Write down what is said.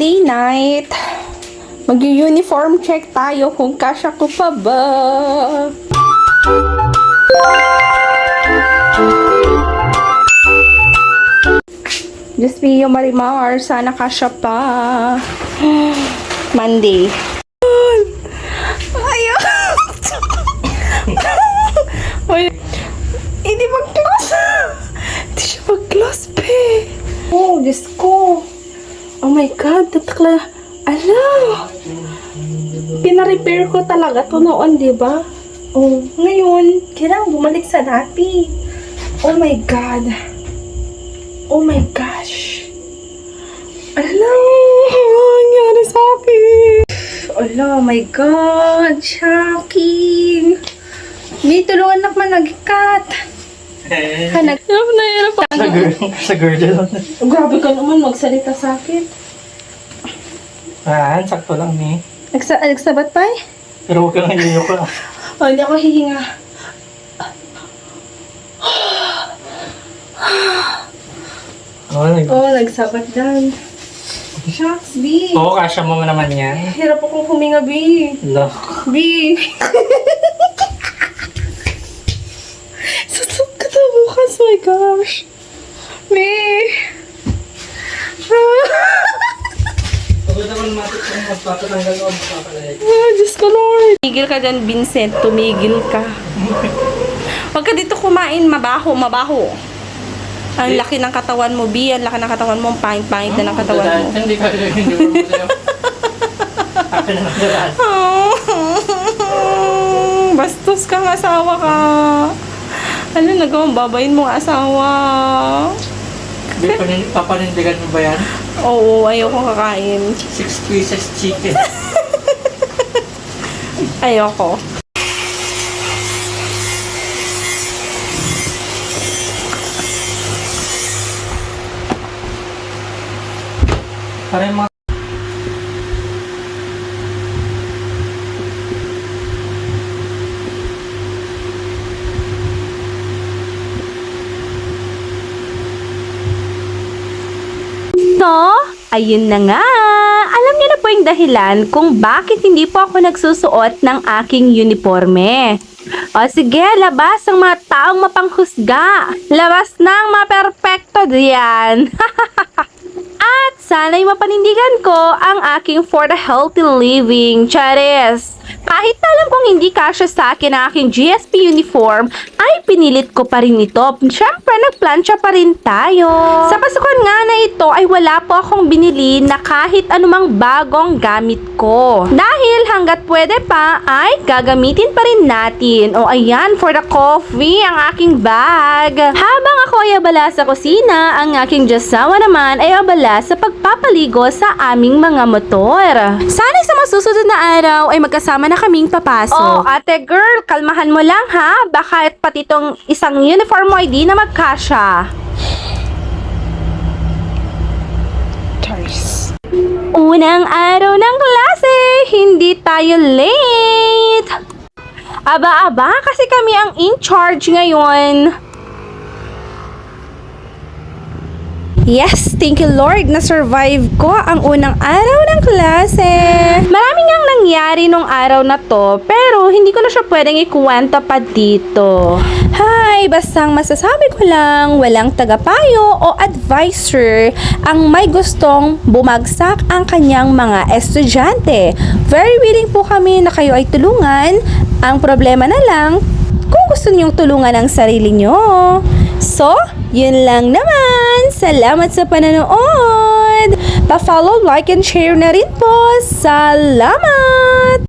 Monday night. Mag-uniform check tayo kung kasya ko pa ba. Just be yung Marimar. Sana kasya pa. Monday. Ayaw. Hindi mag-close. Hindi siya mag-close, pe. Oh, Diyos ko. Oh my God, tatakla. Ala. Pina-repair ko talaga to noon, di ba? Oh, ngayon, kailangan bumalik sa dati. Oh my God. Oh my gosh. Ala, nangyari sa akin. Ala, oh my God. Shocking. May tulungan na managikat. Hanag. Hirap na. Sa girdle. Grabe ka naman magsalita sa akin. Sakto lang ni. Nagsabat pa eh? Pero huwag kang hiyo ka. Oh, hindi ako hihinga. Nagsabat dan. Shucks, B. Oo, kasya mo naman yan. Hirap akong huminga, B. Lo. B. Susok ka na bukas, my gosh. B. Pagod naman matik kung magpapatanggal o magpapalay. Diyos ko, Lord. Tumigil ka dyan, Vincent. Tumigil ka. Huwag ka dito kumain. Mabaho, mabaho. Ang laki ng katawan mo, B. Ang laki ng katawan mo. Ang pangit-pangit na ng katawan mo. Hindi ka hindi mo sa'yo. Akin na lang. Bastos kang asawa ka. Ano, nagawang babayin mong asawa. Papanindigan mo ba yan? Oo, ayoko kakain. 6 pieces chicken. Ayoko. Para yung mga... So, ayun na nga. Alam niyo na po yung dahilan kung bakit hindi po ako nagsusuot ng aking uniforme. O sige, labas ang mga taong mapanghusga. Labas na ang mga perpekto diyan. At sana'y mapanindigan ko ang aking for the healthy living. Charis! Kahit alam kong hindi kasya sa akin ang aking GSP uniform, ay pinilit ko pa rin ito. Siyempre, nagplansya pa rin tayo. Sa pasukan nga na ito ay wala po akong binili na kahit anumang bagong gamit ko. Dahil hanggat pwede pa ay gagamitin pa rin natin. O ayan, for the coffee, ang aking bag. Habang ako ay abala sa kusina, ang aking jasawa naman ay abala sa pagpapaligo sa aming mga motor. Sana'y sa masusunod na araw ay magkasama na kaming papasok. Oh, ate girl, kalmahan mo lang ha. Baka pati itong isang uniform mo ay di na magkasya. Charis. Unang araw ng klase, hindi tayo late. Aba-aba, kasi kami ang in charge ngayon. Yes, thank you Lord, na-survive ko ang unang araw ng klase. Maraming ngang nangyari nung araw na to, pero hindi ko na siya pwedeng ikuwenta pa dito. Hi, bastang masasabi ko lang, walang tagapayo o advisor ang may gustong bumagsak ang kanyang mga estudyante. Very willing po kami na kayo ay tulungan. Ang problema na lang, kung gusto niyong tulungan ang sarili niyo. So, yun lang naman. Salamat sa panonood. Pa-follow, like, and share na rin po. Salamat!